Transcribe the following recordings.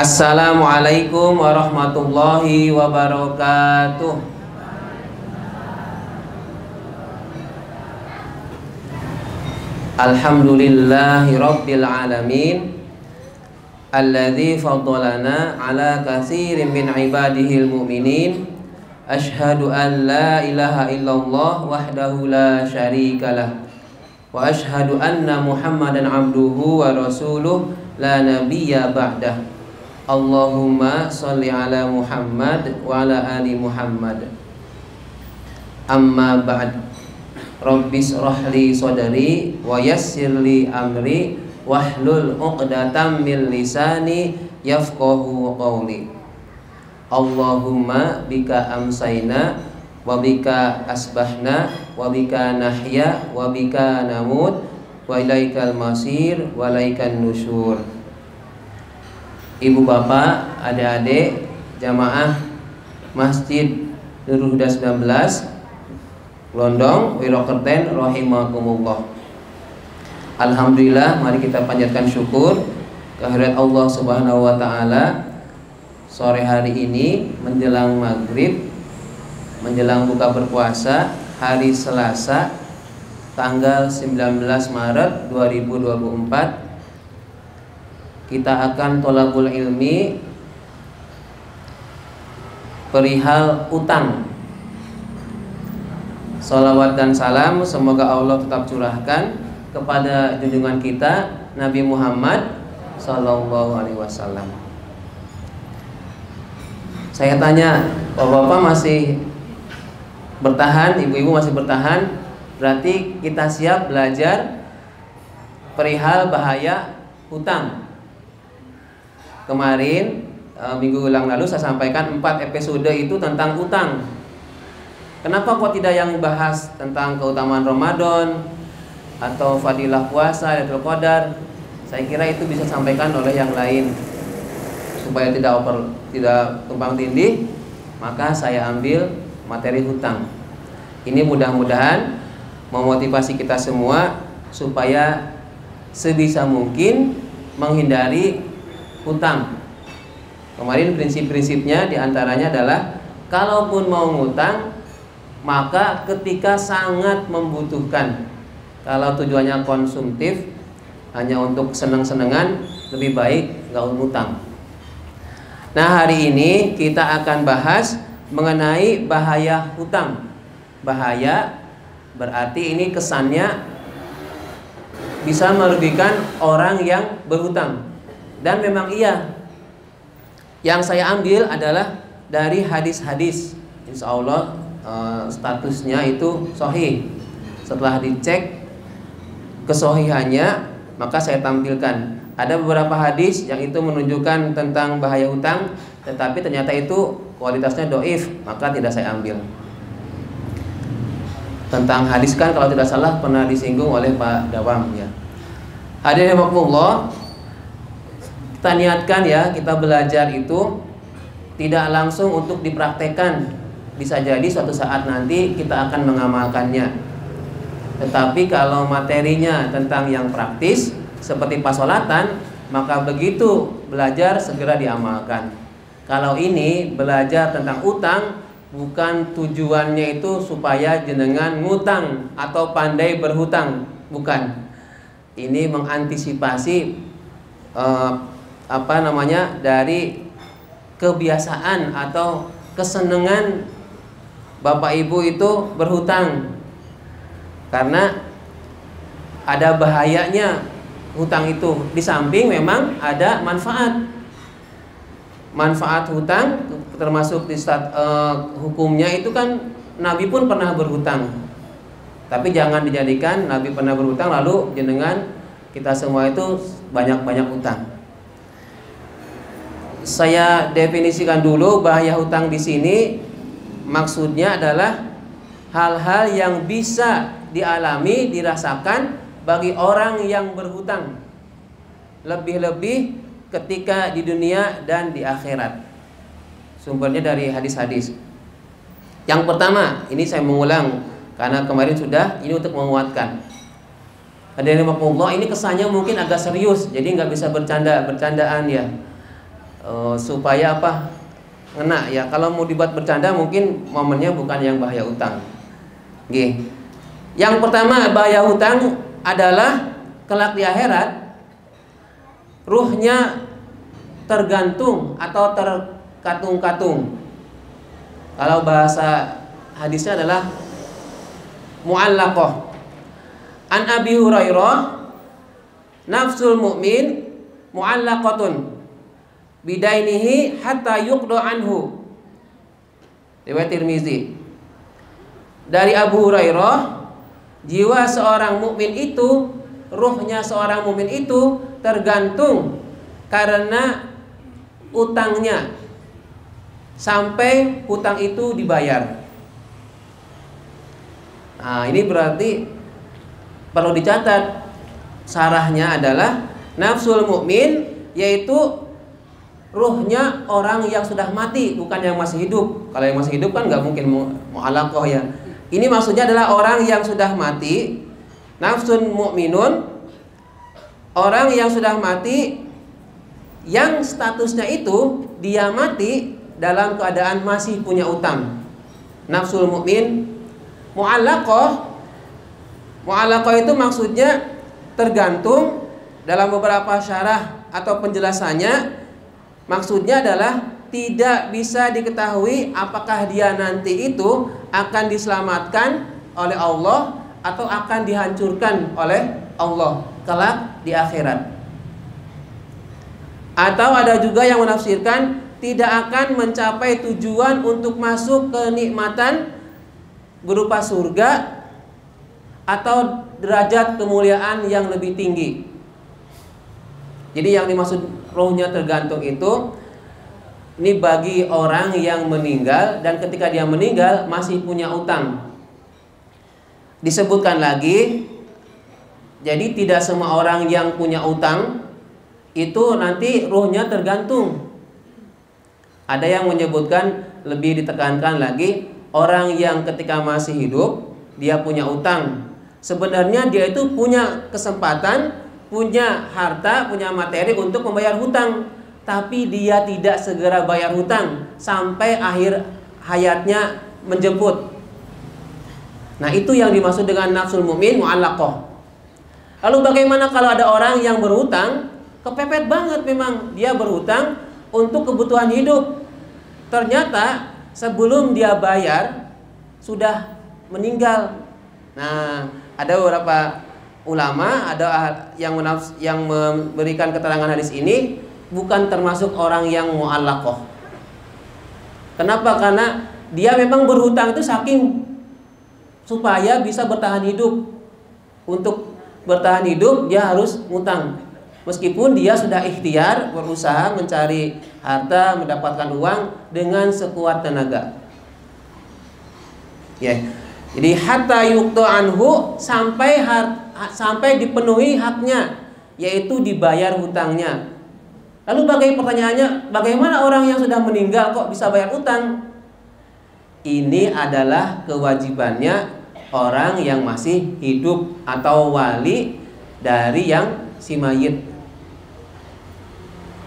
Assalamualaikum warahmatullahi wabarakatuh. Alhamdulillahi rabbil alamin, alladzi faddalana ala katsirin min ibadihil mu'minin. Asyhadu an la ilaha illallah wahdahu la syarikalah, wa asyhadu anna Muhammadan abduhu wa rasuluh la nabiyya ba'dah. Allahumma sholli ala Muhammad wa ala ali Muhammad. Amma ba'd. Rabbis rahli sadri wa yassirli amri wahlul 'uqdatam min lisani yafqahu qawli. Allahumma bika amsayna wa bika asbahna wa bika nahya wa bika namut wa ilaikal masir wa ilaikan nusyur. Ibu bapak, adik-adik, jamaah Masjid Nurul Huda 19 Londong, Wirokerten, rahimakumullah. Alhamdulillah, mari kita panjatkan syukur kehadirat Allah Subhanahu wa taala. Sore hari ini menjelang maghrib, menjelang buka berpuasa, hari Selasa tanggal 19 Maret 2024, kita akan tholabul ilmi perihal utang. Salawat dan salam semoga Allah tetap curahkan kepada junjungan kita Nabi Muhammad Sallallahu Alaihi Wasallam. Saya tanya, bapak-bapak masih bertahan, ibu-ibu masih bertahan, berarti kita siap belajar perihal bahaya hutang. Kemarin minggu lalu saya sampaikan 4 episode itu tentang hutang. Kenapa kok tidak yang bahas tentang keutamaan Ramadan atau fadilah puasa, Lailatul Qadar? Saya kira itu bisa sampaikan oleh yang lain. Supaya tidak tumpang tindih, maka saya ambil materi hutang. Ini mudah-mudahan memotivasi kita semua supaya sebisa mungkin menghindari hutang. Kemarin prinsip-prinsipnya diantaranya adalah kalaupun mau ngutang, maka ketika sangat membutuhkan. Kalau tujuannya konsumtif, hanya untuk senang-senangan, lebih baik nggak ngutang. Nah, hari ini kita akan bahas mengenai bahaya hutang. Bahaya berarti ini kesannya bisa merugikan orang yang berhutang. Dan memang iya. Yang saya ambil adalah dari hadis-hadis. Insya Allah statusnya itu sahih. Setelah dicek kesohihannya, maka saya tampilkan. Ada beberapa hadis yang itu menunjukkan tentang bahaya hutang, tetapi ternyata itu kualitasnya doif, maka tidak saya ambil. Tentang hadis kan kalau tidak salah pernah disinggung oleh Pak Dawam ya. Hadirin rahimakumullah, kita niatkan ya, kita belajar itu tidak langsung untuk dipraktekkan. Bisa jadi suatu saat nanti kita akan mengamalkannya. Tetapi kalau materinya tentang yang praktis seperti pasolatan, maka begitu belajar segera diamalkan. Kalau ini belajar tentang utang, bukan tujuannya itu supaya jenengan ngutang atau pandai berhutang, bukan. Ini mengantisipasi dari kebiasaan atau kesenangan bapak ibu itu berhutang. Karena ada bahayanya hutang itu. Di samping memang ada manfaat hutang, termasuk di hukumnya itu kan Nabi pun pernah berhutang. Tapi jangan dijadikan Nabi pernah berhutang lalu jenengan kita semua itu banyak-banyak hutang. Saya definisikan dulu bahaya hutang di sini. Maksudnya adalah hal-hal yang bisa dialami, dirasakan bagi orang yang berhutang, lebih-lebih ketika di dunia dan di akhirat. Sumbernya dari hadis-hadis. Yang pertama, ini saya mengulang karena kemarin sudah, ini untuk menguatkan. Hadirin rahimakumullah, ini kesannya mungkin agak serius, jadi nggak bisa bercandaan ya. supaya apa? Ngena ya. Kalau mau dibuat bercanda mungkin momennya bukan yang bahaya utang. Nggih. Yang pertama bahaya hutang adalah kelak di akhirat ruhnya tergantung atau terkatung-katung. Kalau bahasa hadisnya adalah mu'allaqah. An Abi Hurairah, nafsul mu'min mu'allaqatun bidainihi hatta yuqda anhu. Riwayat Tirmizi. Dari Abu Hurairah, jiwa seorang mukmin itu, ruhnya seorang mukmin itu tergantung karena utangnya sampai hutang itu dibayar. Nah, ini berarti perlu dicatat. Sarahnya adalah nafsul mukmin, yaitu ruhnya orang yang sudah mati, bukan yang masih hidup. Kalau yang masih hidup kan nggak mungkin mu'allaqah ya. Ini maksudnya adalah orang yang sudah mati, nafsun mu'minun, orang yang sudah mati, yang statusnya itu dia mati dalam keadaan masih punya utang. Nafsul mu'min. Mu'allaqah itu maksudnya tergantung. Dalam beberapa syarah atau penjelasannya, maksudnya adalah tidak bisa diketahui apakah dia nanti itu akan diselamatkan oleh Allah atau akan dihancurkan oleh Allah kelak di akhirat. Atau ada juga yang menafsirkan tidak akan mencapai tujuan untuk masuk kenikmatan berupa surga atau derajat kemuliaan yang lebih tinggi. Jadi yang dimaksud rohnya tergantung itu, ini bagi orang yang meninggal dan ketika dia meninggal masih punya utang. Disebutkan lagi, jadi tidak semua orang yang punya utang itu nanti rohnya tergantung. Ada yang menyebutkan, lebih ditekankan lagi, orang yang ketika masih hidup dia punya utang, sebenarnya dia itu punya kesempatan, punya harta, punya materi untuk membayar hutang, tapi dia tidak segera bayar hutang sampai akhir hayatnya menjemput. Nah, itu yang dimaksud dengan nafsul mu'min mu'allaqah. Lalu bagaimana kalau ada orang yang berhutang, kepepet banget memang, dia berhutang untuk kebutuhan hidup, ternyata sebelum dia bayar sudah meninggal. Nah, ada beberapa ulama, ada yang memberikan keterangan hadis ini bukan termasuk orang yang mu'allaqah. Kenapa? Karena dia memang berhutang itu saking supaya bisa bertahan hidup. Untuk bertahan hidup dia harus ngutang. Meskipun dia sudah ikhtiar berusaha mencari harta, mendapatkan uang dengan sekuat tenaga. Ya. Jadi hatta yuqta anhu, sampai dipenuhi haknya, yaitu dibayar hutangnya. Lalu pertanyaannya, bagaimana orang yang sudah meninggal kok bisa bayar hutang? Ini adalah kewajibannya orang yang masih hidup atau wali dari yang si mayit.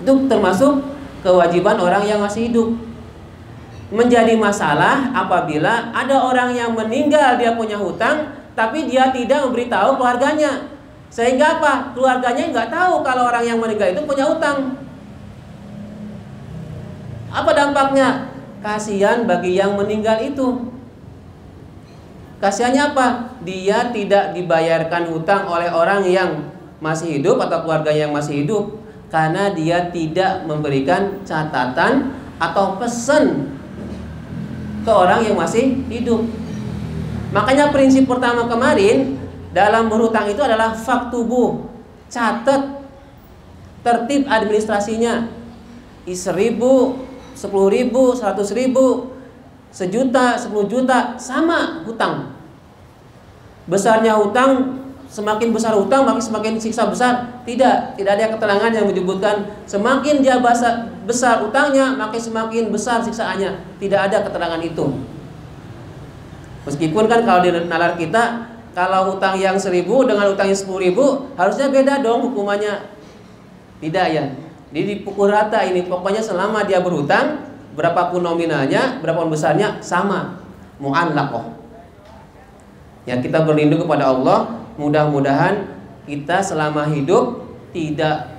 Itu termasuk kewajiban orang yang masih hidup. Menjadi masalah apabila ada orang yang meninggal, dia punya hutang, tapi dia tidak memberitahu keluarganya. Sehingga apa? Keluarganya nggak tahu kalau orang yang meninggal itu punya hutang. Apa dampaknya? Kasihan bagi yang meninggal itu. Kasihannya apa? Dia tidak dibayarkan hutang oleh orang yang masih hidup atau keluarga yang masih hidup, karena dia tidak memberikan catatan atau pesan ke orang yang masih hidup. Makanya prinsip pertama kemarin dalam berhutang itu adalah faktubuh, catat tertib administrasinya. 1.000, 10.000, 100.000, sejuta, 10 juta, sama hutang. Besarnya hutang, semakin besar hutang maka semakin siksa besar. Tidak ada keterangan yang menyebutkan semakin dia besar utangnya maka semakin besar siksaannya. Tidak ada keterangan itu. Meskipun kan kalau di nalar kita, kalau hutang yang 1.000 dengan hutang yang 10.000 harusnya beda dong hukumannya. Tidak ya. dipukul rata ini. Pokoknya selama dia berhutang, berapapun nominalnya, berapapun besarnya sama. Mu'allaqah. Ya, kita berlindung kepada Allah. Mudah-mudahan kita selama hidup tidak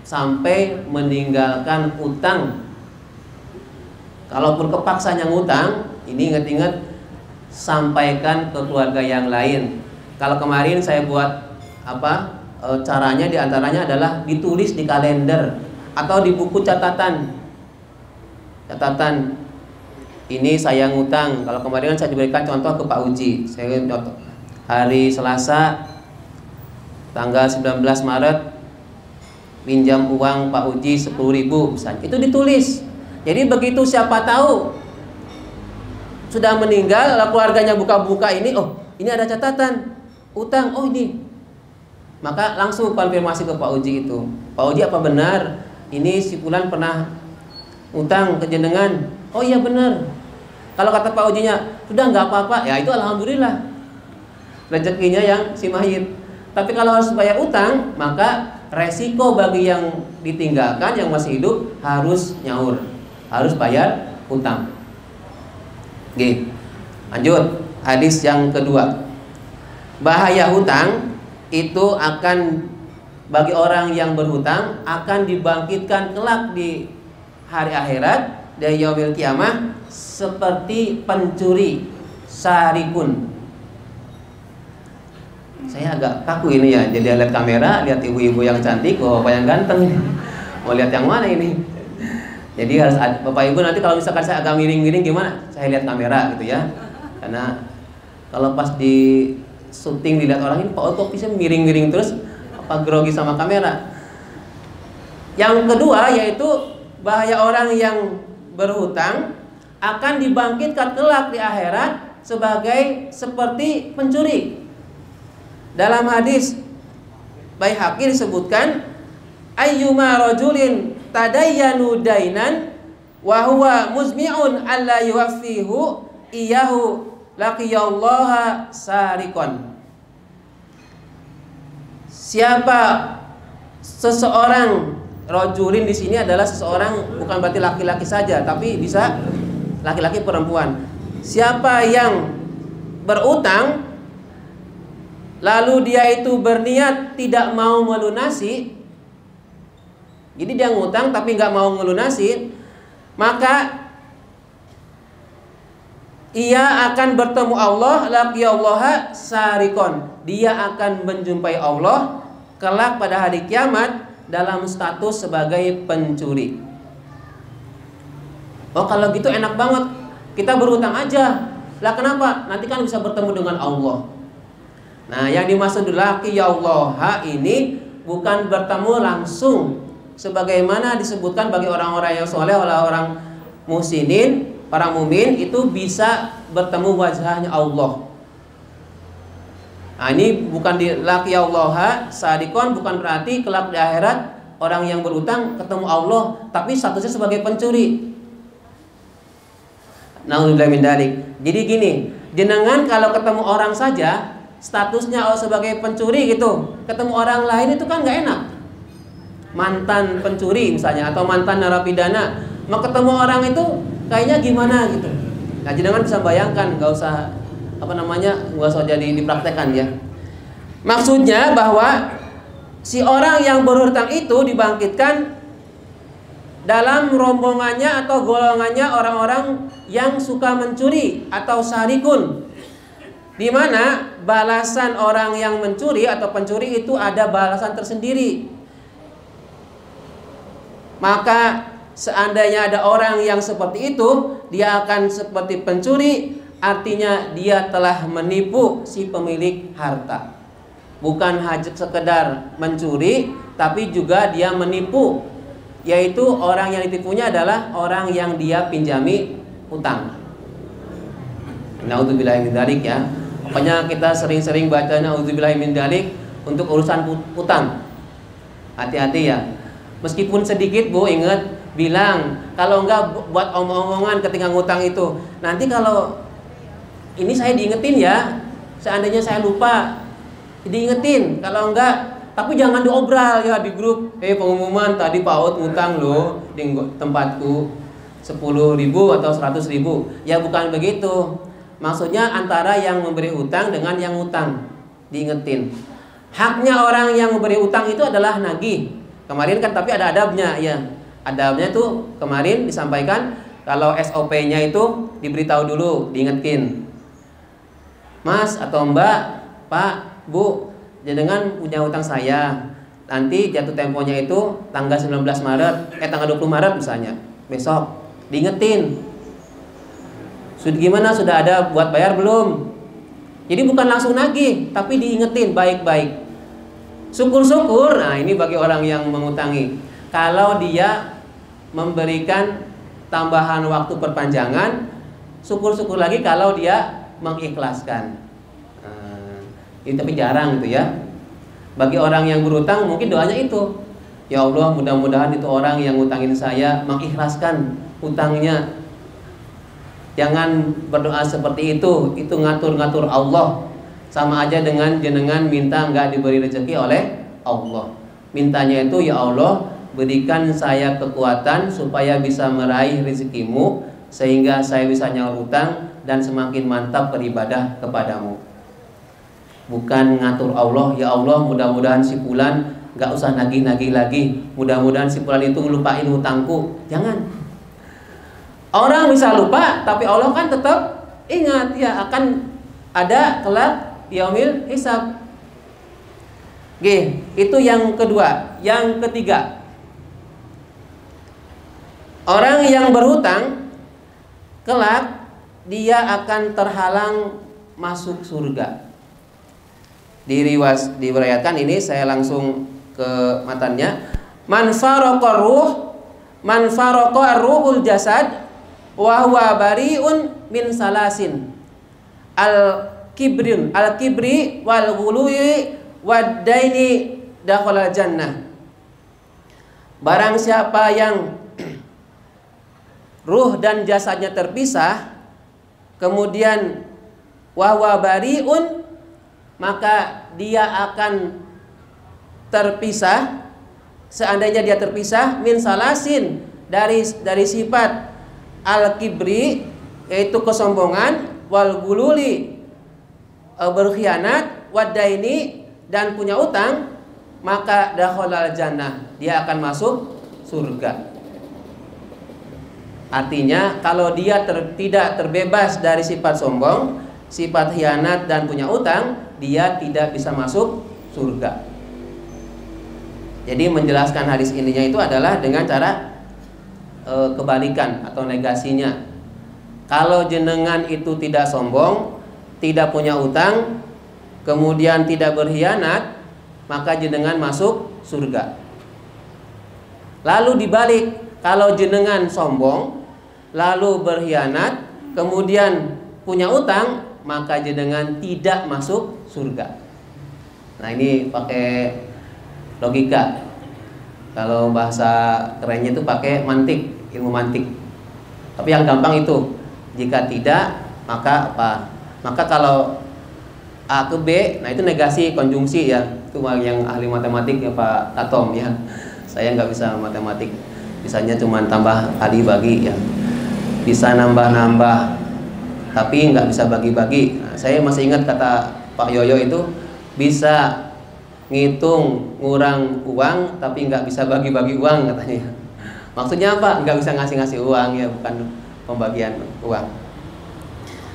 sampai meninggalkan utang. Kalaupun kepaksa yang utang, ini ingat-ingat sampaikan ke keluarga yang lain. Kalau kemarin saya buat caranya diantaranya adalah ditulis di kalender atau di buku catatan. Ini saya ngutang. Kalau kemarin saya diberikan contoh ke Pak Uji. Saya contoh hari Selasa tanggal 19 Maret pinjam uang Pak Uji 10.000 misalnya. Itu ditulis. Jadi begitu siapa tahu sudah meninggal, lalu keluarganya buka-buka ini, oh ini ada catatan utang, oh ini, maka langsung konfirmasi ke Pak Uji itu. Pak Uji, apa benar ini si fulan pernah utang ke jenengan? Oh iya benar. Kalau kata Pak Ujinya sudah nggak apa-apa, ya itu alhamdulillah rezekinya yang si mayit. Tapi kalau harus bayar utang, maka resiko bagi yang ditinggalkan yang masih hidup harus nyaur, harus bayar utang. Oke, lanjut hadis yang kedua. Bahaya hutang itu akan bagi orang yang berhutang akan dibangkitkan kelak di hari akhirat dari yaumil kiamah seperti pencuri sarikun. Saya agak kaku ini ya, jadi lihat kamera, lihat ibu-ibu yang cantik, bapak yang ganteng. Mau lihat yang mana ini? Jadi harus bapak ibu nanti kalau misalkan saya agak miring-miring gimana? Saya lihat kamera gitu ya. Karena kalau pas di syuting dilihat orang ini, Pak kok bisa miring-miring terus, apa grogi sama kamera. Yang kedua yaitu bahaya orang yang berhutang akan dibangkitkan kelak di akhirat seperti pencuri. Dalam hadis Baihaqi disebutkan, ayyuma rajulin tadayyanu dainan wa huwa muzmi'un alla yuwaffihu iyahu laqiyallaha sarikon. Siapa seseorang, rajulin di sini adalah seseorang, bukan berarti laki-laki saja, tapi bisa laki-laki perempuan. Siapa yang berutang lalu dia itu berniat tidak mau melunasi, jadi dia ngutang tapi nggak mau melunasi, maka ia akan bertemu Allah, laqiyallaha sarikon. Dia akan menjumpai Allah kelak pada hari kiamat dalam status sebagai pencuri. Oh kalau gitu enak banget, kita berhutang aja. Lah kenapa? Nanti kan bisa bertemu dengan Allah. Nah yang dimaksud laqiyallaha ini bukan bertemu langsung, sebagaimana disebutkan bagi orang-orang yang soleh, orang muhsinin, para mumin itu bisa bertemu wajahnya Allah. Nah ini bukan di laqiyallaha sarikon, bukan berarti kelak di akhirat orang yang berutang ketemu Allah tapi statusnya sebagai pencuri. Na'udzubillah min dzalik. Jadi gini, jenengan kalau ketemu orang saja statusnya sebagai pencuri gitu, ketemu orang lain itu kan nggak enak. Mantan pencuri misalnya atau mantan narapidana, mau ketemu orang itu kayaknya gimana gitu. Nah jenengan bisa bayangkan, nggak usah nggak usah jadi dipraktekkan ya. Maksudnya bahwa si orang yang berhutang itu dibangkitkan dalam rombongannya atau golongannya orang-orang yang suka mencuri atau sarikun, di mana balasan orang yang mencuri atau pencuri itu ada balasan tersendiri. Maka seandainya ada orang yang seperti itu, dia akan seperti pencuri, artinya dia telah menipu si pemilik harta. Bukan hanya sekedar mencuri, tapi juga dia menipu, yaitu orang yang ditipunya adalah orang yang dia pinjami utang. Na'udzubillahi min dzalik ya. Pokoknya kita sering-sering baca na'udzubillahi min dzalik untuk urusan utang. Hati-hati ya. Meskipun sedikit Bu, ingat bilang, kalau enggak buat omong-omongan ketika ngutang itu. Nanti kalau ini saya diingetin ya, seandainya saya lupa diingetin, kalau enggak tapi jangan diobral ya di grup. Pengumuman tadi Pak Out ngutang loh di tempatku 10.000 atau 100.000. Ya bukan begitu. Maksudnya antara yang memberi hutang dengan yang ngutang. Diingetin. Haknya orang yang memberi hutang itu adalah nagih. Kemarin kan tapi ada adabnya ya. Adabnya tuh kemarin disampaikan kalau SOP-nya itu diberitahu dulu, diingetin. Mas atau Mbak, Pak, Bu, jenengan punya hutang saya. Nanti jatuh temponya itu tanggal 19 Maret, tanggal 20 Maret misalnya. Besok diingetin. Gimana, sudah ada buat bayar belum? Jadi bukan langsung nagih, tapi diingetin baik-baik. Syukur-syukur, nah ini bagi orang yang mengutangi. Kalau dia memberikan tambahan waktu perpanjangan, syukur-syukur lagi kalau dia mengikhlaskan. Ini tapi jarang gitu ya. Bagi orang yang berutang mungkin doanya itu, ya Allah mudah-mudahan itu orang yang ngutangin saya mengikhlaskan utangnya. Jangan berdoa seperti itu ngatur-ngatur Allah. Sama aja dengan jenengan minta nggak diberi rezeki oleh Allah. Mintanya itu, ya Allah berikan saya kekuatan supaya bisa meraih rezekimu sehingga saya bisa nyaur hutang dan semakin mantap beribadah kepadamu. Bukan ngatur Allah, ya Allah mudah-mudahan si fulan nggak usah nagih-nagih lagi, mudah-mudahan si fulan itu lupain hutangku. Jangan. Orang bisa lupa, tapi Allah kan tetap ingat ya akan ada kelak yaumil hisab. Itu yang kedua. Yang ketiga, orang yang berhutang kelak dia akan terhalang masuk surga. Diriwayatkan ini, saya langsung ke matannya. Man faraqa ruhul jasad wa huwa bari'un min salasin al-kibri wal ghului wad daini dakhala jannah. Barang siapa yang ruh dan jasadnya terpisah, kemudian wa huwa bari'un, maka dia akan terpisah. Seandainya dia terpisah min salasin, dari sifat al-kibri yaitu kesombongan, wal gululi berkhianat, wadaini dan punya utang, maka dakhalal jannah, dia akan masuk surga. Artinya kalau dia tidak terbebas dari sifat sombong, sifat khianat dan punya utang, dia tidak bisa masuk surga. Jadi menjelaskan hadis ininya itu adalah dengan cara kebalikan atau negasinya. Kalau jenengan itu tidak sombong, tidak punya utang, kemudian tidak berkhianat, maka jenengan masuk surga. Lalu dibalik, kalau jenengan sombong, lalu berkhianat, kemudian punya utang, maka jenengan tidak masuk surga. Nah ini pakai logika. Kalau bahasa kerennya itu pakai mantik, ilmu mantik. Tapi yang gampang itu, jika tidak, maka apa? Maka kalau A ke B, nah itu negasi konjungsi ya. Itu yang ahli matematik ya Pak Atom ya. Saya nggak bisa matematik. Bisanya cuma tambah kali bagi ya. Bisa nambah-nambah, tapi nggak bisa bagi-bagi. Nah, saya masih ingat kata Pak Yoyo itu, bisa ngitung ngurang uang tapi nggak bisa bagi-bagi uang katanya. Maksudnya apa? Nggak bisa ngasih-ngasih uang ya, bukan pembagian uang.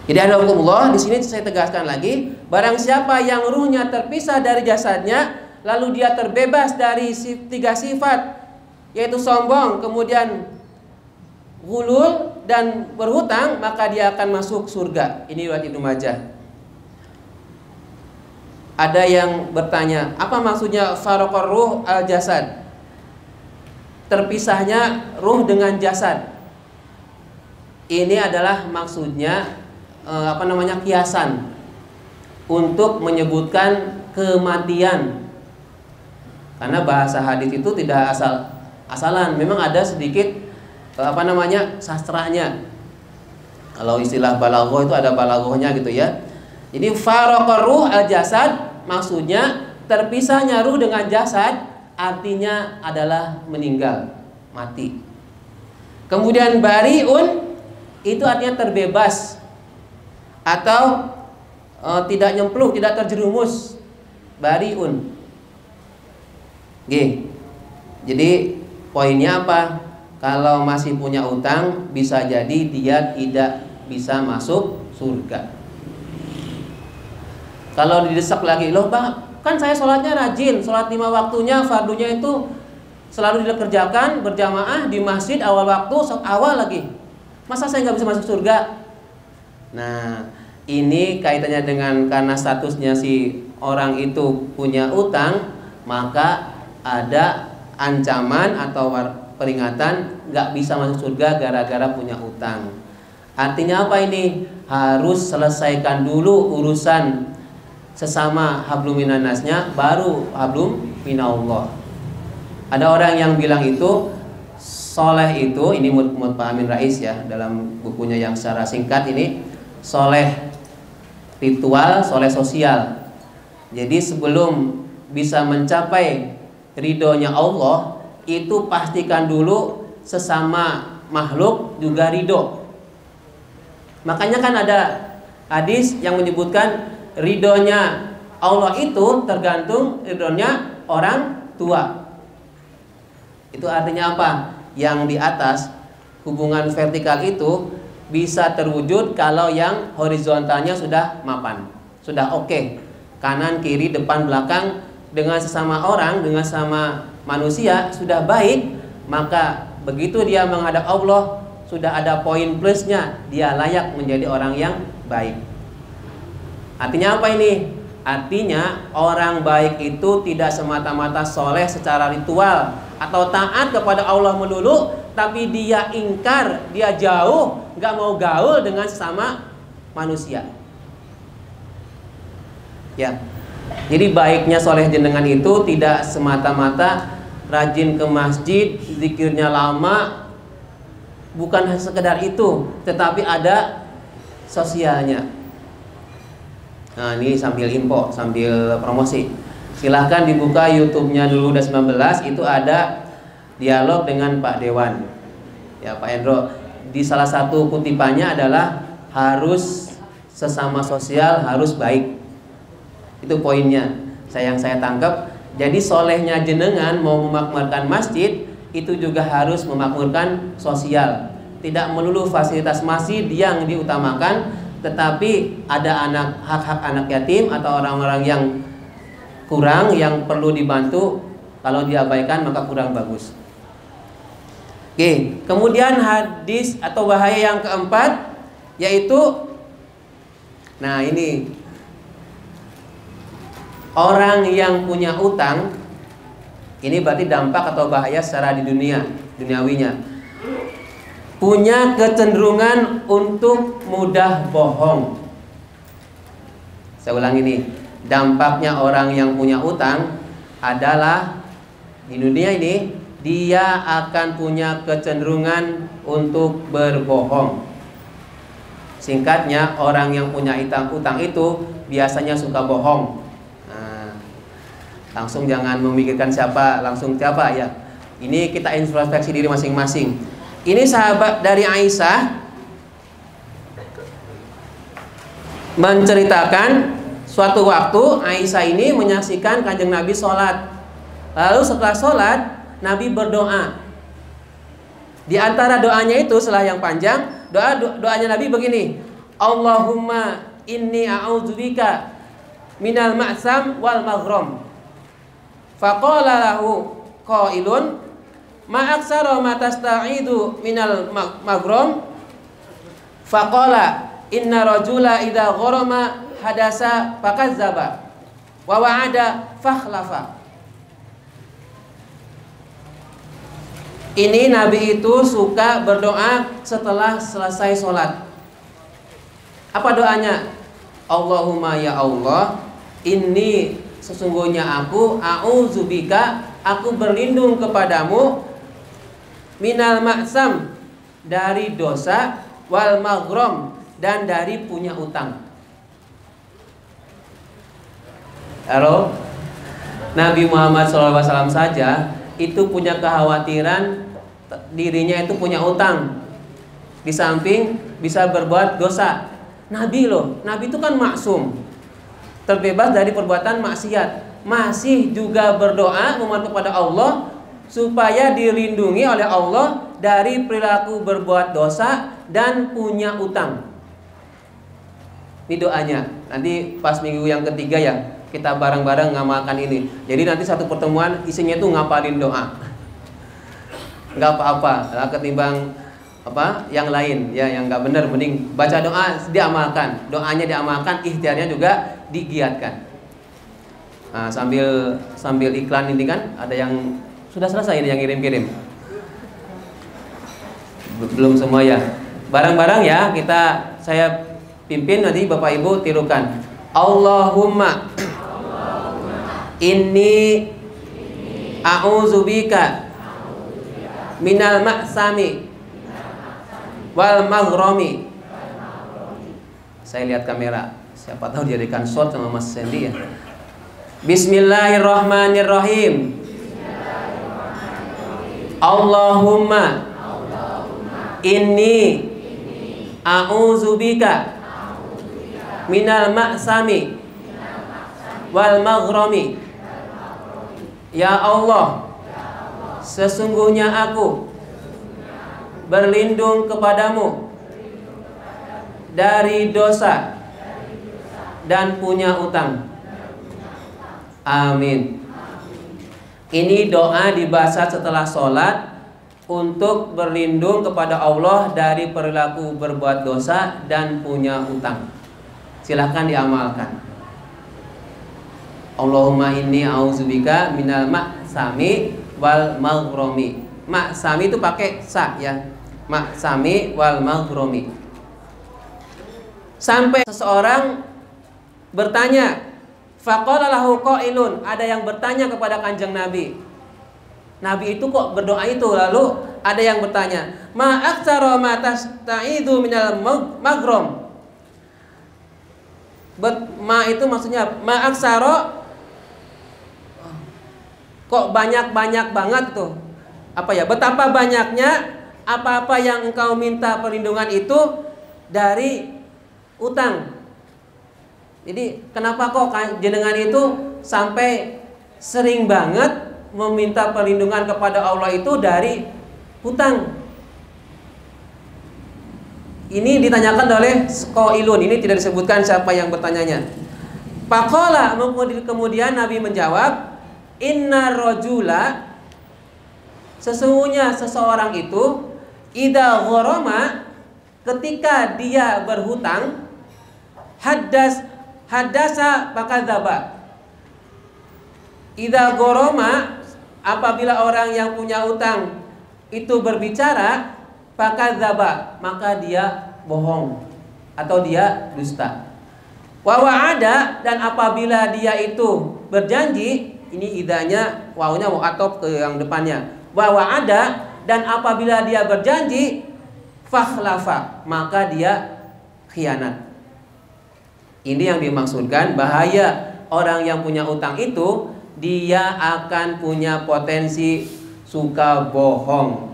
Jadi ada hukum Allah. Di sini saya tegaskan lagi, barang siapa yang ruhnya terpisah dari jasadnya, lalu dia terbebas dari 3 sifat, yaitu sombong, kemudian ghulul dan berhutang, maka dia akan masuk surga. Ini riwayat Ibnu Majah. Ada yang bertanya, apa maksudnya faraqar ruh al jasad? Terpisahnya ruh dengan jasad. Ini adalah maksudnya kiasan untuk menyebutkan kematian. Karena bahasa hadis itu tidak asal-asalan, memang ada sedikit sastranya. Kalau istilah balaghah itu ada balaghahnya gitu ya. Jadi faraqar ruh al jasad maksudnya terpisahnya ruh dengan jasad artinya adalah meninggal, mati. Kemudian bariun itu artinya terbebas atau tidak nyemplung, tidak terjerumus. Bariun. Jadi poinnya apa? Kalau masih punya utang, bisa jadi dia tidak bisa masuk surga. Kalau didesak lagi, loh Pak, kan saya sholatnya rajin, sholat 5 waktunya, fardunya itu selalu dikerjakan berjamaah di masjid awal waktu, awal lagi. Masa saya nggak bisa masuk surga? Nah, ini kaitannya dengan karena statusnya si orang itu punya utang, maka ada ancaman atau peringatan nggak bisa masuk surga gara-gara punya utang. Artinya apa ini? Harus selesaikan dulu urusan sesama hablum minannasnya, baru hablum minallah. Ada orang yang bilang itu soleh itu, ini menurut Pak Amin Rais ya, dalam bukunya yang secara singkat ini, soleh ritual, soleh sosial. Jadi sebelum bisa mencapai ridhonya Allah, itu pastikan dulu sesama makhluk juga ridho. Makanya kan ada hadis yang menyebutkan ridhonya Allah itu tergantung ridhonya orang tua. Itu artinya apa? Yang di atas, hubungan vertikal itu bisa terwujud kalau yang horizontalnya sudah mapan, sudah oke. Kanan, kiri, depan, belakang dengan sesama orang, dengan sama manusia sudah baik, maka begitu dia menghadap Allah sudah ada poin plusnya, dia layak menjadi orang yang baik. Artinya apa ini? Artinya orang baik itu tidak semata-mata soleh secara ritual atau taat kepada Allah melulu, tapi dia ingkar, dia jauh, nggak mau gaul dengan sesama manusia. Ya, jadi baiknya soleh jenengan itu tidak semata-mata rajin ke masjid, zikirnya lama, bukan sekedar itu, tetapi ada sosialnya. Nah, ini sambil info, sambil promosi. Silahkan dibuka YouTube-nya dulu udah 19, itu ada dialog dengan Pak Dewan. Ya, Pak Hendro. Di salah satu kutipannya adalah harus sesama sosial, harus baik. Itu poinnya. Yang saya tangkap. Jadi solehnya jenengan mau memakmurkan masjid, itu juga harus memakmurkan sosial. Tidak melulu fasilitas masjid yang diutamakan, tetapi ada hak-hak anak yatim atau orang-orang yang kurang, yang perlu dibantu. Kalau diabaikan maka kurang bagus. Oke, kemudian hadis atau bahaya yang keempat yaitu, nah ini, orang yang punya utang, ini berarti dampak atau bahaya secara di duniawinya. Punya kecenderungan untuk mudah bohong. Saya ulang ini, dampaknya orang yang punya utang adalah di dunia ini dia akan punya kecenderungan untuk berbohong. Singkatnya, orang yang punya utang itu biasanya suka bohong. Nah, langsung jangan memikirkan siapa, langsung siapa ya. Ini kita introspeksi diri masing-masing. Ini sahabat dari Aisyah menceritakan suatu waktu Aisyah ini menyaksikan Kanjeng Nabi sholat. Lalu setelah sholat Nabi berdoa. Di antara doanya itu setelah yang panjang, doanya Nabi begini, Allahumma inni a'udzubika minal ma'sam wal maghram. Faqala lahu qailun ma'aksara ma tasta'idu minal maghram. Faqala inna rajula idza gharama hadasa fakazzaba wa wa'ada fakhlafa. Ini Nabi itu suka berdoa setelah selesai sholat. Apa doanya? Allahumma ya Allah, ini sesungguhnya aku a'udzubika, aku berlindung kepadamu minal ma'sam, dari dosa, wal maghram, dan dari punya utang. Halo? Nabi Muhammad SAW saja itu punya kekhawatiran dirinya itu punya utang, di samping bisa berbuat dosa. Nabi loh, Nabi itu kan maksum, terbebas dari perbuatan maksiat, masih juga berdoa memohon kepada Allah supaya dilindungi oleh Allah dari perilaku berbuat dosa dan punya utang. Ini doanya. Nanti pas minggu yang ketiga ya, kita bareng-bareng ngamalkan ini. Jadi nanti satu pertemuan isinya itu ngapalin doa. Nggak apa-apa, ketimbang yang lain ya, yang nggak benar, mending baca doa diamalkan, doanya diamalkan, ikhtiarnya juga digiatkan. Nah, sambil iklan ini kan ada yang sudah selesai ini yang kirim-kirim. Belum semua ya. Bareng-bareng ya saya pimpin, nanti Bapak Ibu tirukan. Allahumma inni a'udzubika minal ma'sami wal maghrami. Saya lihat kamera, siapa tahu dijadikan shot sama Mas Sandy ya. Bismillahirrahmanirrahim. Allahumma inni a'udzubika minal ma'sami wal maghrami. Ya Allah, sesungguhnya aku berlindung kepadamu dari dosa dan punya utang. Amin. Ini doa dibaca setelah sholat untuk berlindung kepada Allah dari perilaku berbuat dosa dan punya utang. Silahkan diamalkan. Allahumma inni a'udzubika minal ma'sami wal maghrami. Ma'sami itu pakai sa ya. Ma'sami wal maghrami. Sampai seseorang bertanya, faqala lahu qailun, ada yang bertanya kepada Kanjeng Nabi. Nabi itu kok berdoa itu, lalu ada yang bertanya, ma aktsara ma tasta'idu minal maghram. Ma itu maksudnya ma aksaro, kok banyak-banyak banget tuh. Apa ya? Betapa banyaknya apa-apa yang engkau minta perlindungan itu dari utang. Jadi kenapa kok jenengan itu sampai sering banget meminta perlindungan kepada Allah itu dari hutang? Ini ditanyakan oleh qailun, ini tidak disebutkan siapa yang bertanyanya. Faqala, kemudian Nabi menjawab, inna rajula, sesungguhnya seseorang itu idza gharama, ketika dia berhutang, haddasa fakadzaba. Idza gharama, apabila orang yang punya utang itu berbicara, fakadzaba, maka dia bohong atau dia dusta. Wa wa'ada, dan apabila dia itu berjanji, ini idanya wawunya mu'athof ke yang depannya. Wa wa'ada, dan apabila dia berjanji, fakhlafa, maka dia khianat. Ini yang dimaksudkan bahaya orang yang punya utang itu, dia akan punya potensi suka bohong.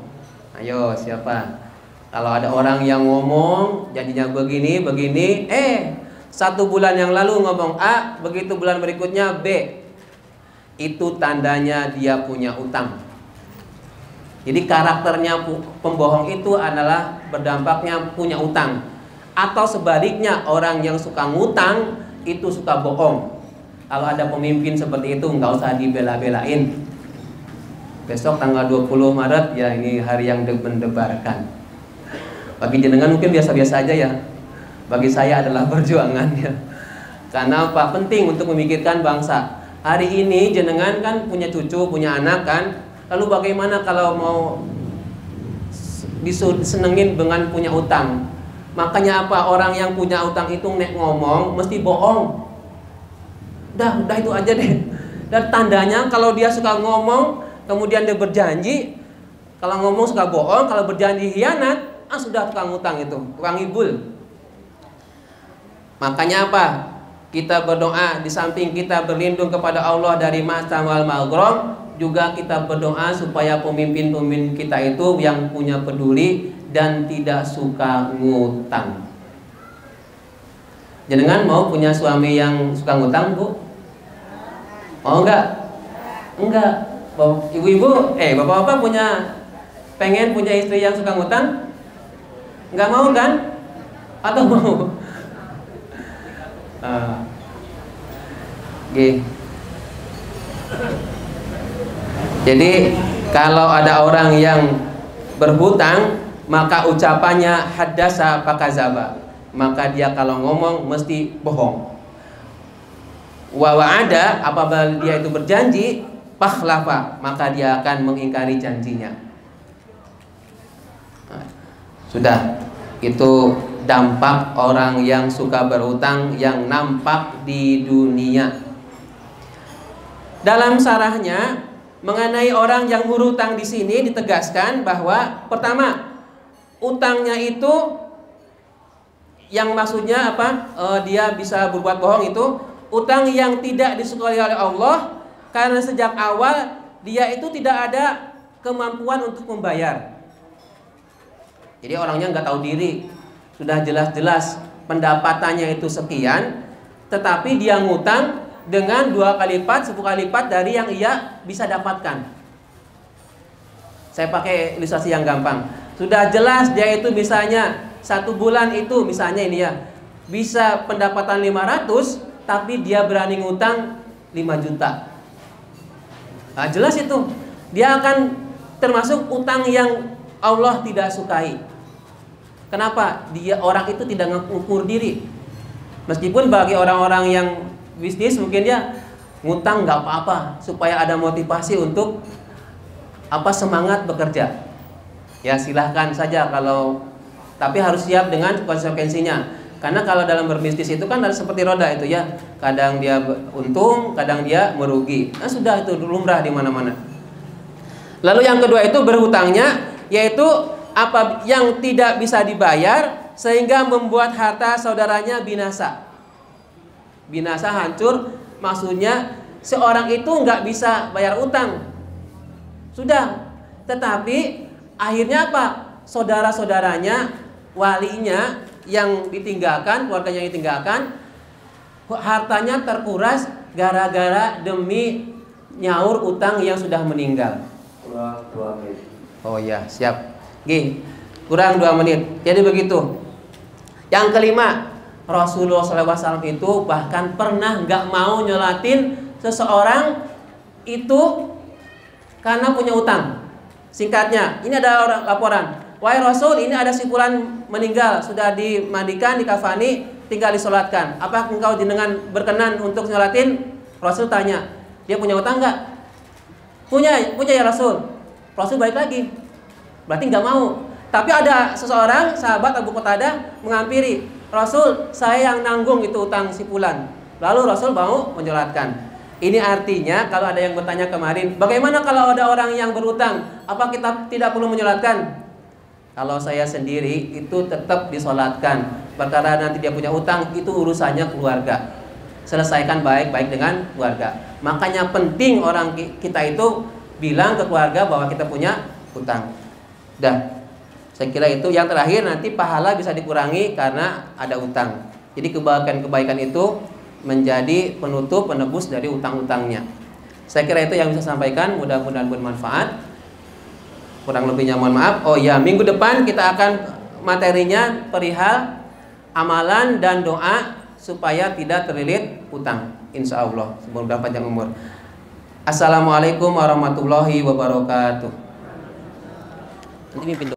Ayo siapa? Kalau ada orang yang ngomong janjinya begini, satu bulan yang lalu ngomong A, begitu bulan berikutnya B, itu tandanya dia punya utang. Jadi karakternya pembohong itu adalah berdampaknya punya utang. Atau sebaliknya, orang yang suka ngutang itu suka bohong. Kalau ada pemimpin seperti itu, nggak usah dibela-belain. Besok tanggal 20 Maret ya, ini hari yang mendebarkan. Bagi jenengan mungkin biasa-biasa aja ya. Bagi saya adalah perjuangan ya. Karena apa? Penting untuk memikirkan bangsa. Hari ini jenengan kan punya cucu, punya anak kan. Lalu bagaimana kalau mau disenengin dengan punya utang? Makanya apa? Orang yang punya utang itu ngomong mesti bohong. Udah itu aja deh. Dan tandanya kalau dia suka ngomong kemudian dia berjanji, kalau ngomong suka bohong, kalau berjanji khianat, sudah tukang utang itu, tukang ibul. Makanya apa? kita berdoa, di samping kita berlindung kepada Allah dari ma'sam wal maghram, juga kita berdoa supaya pemimpin-pemimpin kita itu yang punya peduli dan tidak suka ngutang. Jenengan mau punya suami yang suka ngutang, Bu? Mau enggak? Enggak. Ibu-ibu, bapak-bapak pengen punya istri yang suka ngutang? Enggak mau kan? Atau mau? Jadi kalau ada orang yang berhutang, maka ucapannya haddasa fakazaba, maka dia kalau ngomong mesti bohong. Wa wa'ada, apabila dia itu berjanji, fakhlafa, maka dia akan mengingkari janjinya. Sudah, itu dampak orang yang suka berhutang yang nampak di dunia. Dalam syarahnya mengenai orang yang berhutang di sini ditegaskan bahwa pertama, utangnya itu yang maksudnya apa? Dia bisa berbuat bohong itu utang yang tidak disukai oleh Allah, karena sejak awal dia itu tidak ada kemampuan untuk membayar. Jadi orangnya nggak tahu diri, sudah jelas-jelas pendapatannya itu sekian, tetapi dia ngutang dengan 2 kali lipat, 10 kali lipat dari yang ia bisa dapatkan. Saya pakai ilustrasi yang gampang. Sudah jelas dia itu misalnya 1 bulan itu misalnya ini ya, bisa pendapatan 500, tapi dia berani ngutang 5 juta. Nah, jelas itu dia akan termasuk utang yang Allah tidak sukai. Kenapa? Orang itu tidak mengukur diri. Meskipun bagi orang-orang yang bisnis mungkin dia ngutang nggak apa-apa supaya ada motivasi untuk semangat bekerja. Ya silahkan saja tapi harus siap dengan konsekuensinya. Karena kalau dalam berbisnis itu kan harus seperti roda itu ya. Kadang dia untung, kadang dia merugi. Nah sudah, itu lumrah di mana-mana. Lalu yang kedua itu berhutangnya, yaitu apa yang tidak bisa dibayar sehingga membuat harta saudaranya binasa. Binasa, hancur, maksudnya seorang itu nggak bisa bayar utang. Sudah, tetapi akhirnya apa? Saudara-saudaranya, walinya yang ditinggalkan, keluarganya yang ditinggalkan, hartanya terkuras gara-gara demi nyaur utang yang sudah meninggal. Kurang 2 menit. Oh ya, siap. Kurang 2 menit. Jadi begitu. Yang kelima, Rasulullah SAW itu bahkan pernah nggak mau nyolatin seseorang itu karena punya utang. Singkatnya, ini ada laporan. Wahai Rasul, ini ada si fulan meninggal, sudah dimandikan, dikafani, tinggal disolatkan. Apa engkau jenengan berkenan untuk nyolatin? Rasul tanya, dia punya utang nggak? Punya ya Rasul. Rasul balik lagi, berarti nggak mau. Tapi ada seseorang sahabat Abu Qatadah menghampiri Rasul, saya yang nanggung itu utang si fulan. Lalu Rasul mau menyolatkan. Ini artinya kalau ada yang bertanya kemarin, bagaimana kalau ada orang yang berutang? Apa kita tidak perlu menyolatkan? Kalau saya sendiri itu tetap disolatkan. Perkara nanti dia punya utang itu urusannya keluarga. Selesaikan baik-baik dengan keluarga. Makanya penting orang kita itu bilang ke keluarga bahwa kita punya utang. Dah. Saya kira itu yang terakhir, nanti pahala bisa dikurangi karena ada utang. Jadi kebaikan-kebaikan itu menjadi penutup, penebus dari utang-utangnya. Saya kira itu yang bisa saya sampaikan, mudah-mudahan bermanfaat. Kurang lebihnya mohon maaf. Oh ya, minggu depan kita akan materinya perihal amalan dan doa supaya tidak terlilit utang. Insya Allah, semoga panjang umur. Assalamualaikum warahmatullahi wabarakatuh. Nanti mimpin